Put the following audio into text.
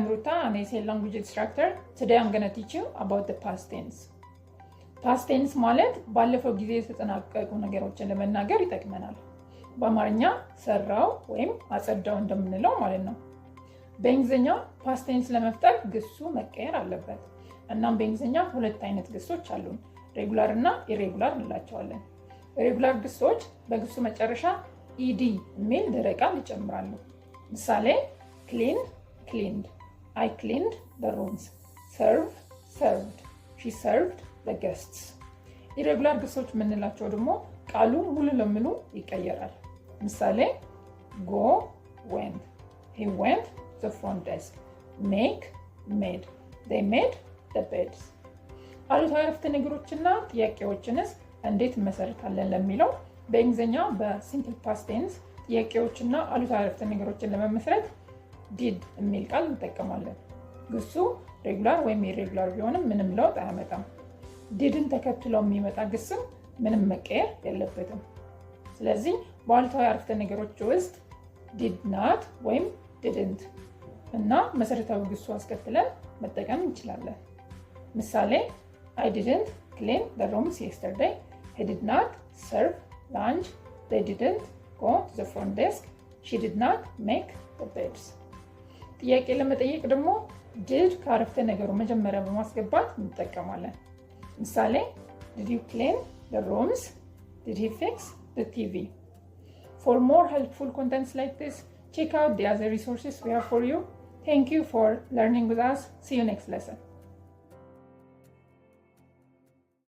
I'm Ruta, I'm a language instructor. Today I'm going to teach you about the past tense. Past tense ማለት ባለፈው ጊዜ የተጠናቀቁ ነገሮችን ለመናገር ይጠቅመናል። በአማርኛ ሰራው ወይም አጸዳው እንደምንለው ማለት ነው። በእንግሊዝኛ past tense ለመፍጠር ግሱ መቀየር አለበት። እናም በእንግሊዝኛ ሁለት አይነት ግሶች አሉን፣ ሬጉላር እና ኢሬጉላር እንላቸዋለን። ሬጉላር ግሶች በግሱ መጨረሻ ed የሚል ድህረ ቃል ይጨምራሉ። ምሳሌ clean, cleaned, I cleaned the rooms, serve, served, she served the guests. ኢሬጉላር ግሶች የምንላቸው ደግሞ ቃሉ ሙሉ ለሙሉ ይቀየራል። ምሳሌ go, went, he went to the front desk, make, made, they made the beds. አሉታዊ አረፍተ ነገሮችና ጥያቄዎችንስ እንዴት እንመሰርታለን ለሚለው በእንግሊዝኛ በሲምፕል ፓስት ቴንስ ጥያቄዎችና አሉታዊ አረፍተ ነገሮችን ለመመስረት did የሚል ቃል እንጠቀማለን። ግሱ ሬጉላር ወይም ኢሬጉላር ቢሆንም ምንም ለውጥ አያመጣም። didን ተከትሎ የሚመጣ ግስም ምንም መቀየር የለበትም። ስለዚህ በአሉታዊ አረፍተ ነገሮች ውስጥ did not ወይም didn't እና መሰረታዊ ግሱ አስከትለን መጠቀም እንችላለን። ምሳሌ I didn't clean the rooms yesterday. He did not serve lunch. They didn't go to the front desk. She did not make the beds. ጥያቄ ለመጠየቅ ደግሞ did ከአረፍተ ነገሩ መጀመሪያ በማስገባት እንጠቀማለን። ምሳሌ did you clean the rooms? Did he fix the TV? For more helpful contents like this, check out the other resources we have for you. Thank you for learning with us. See you next lesson.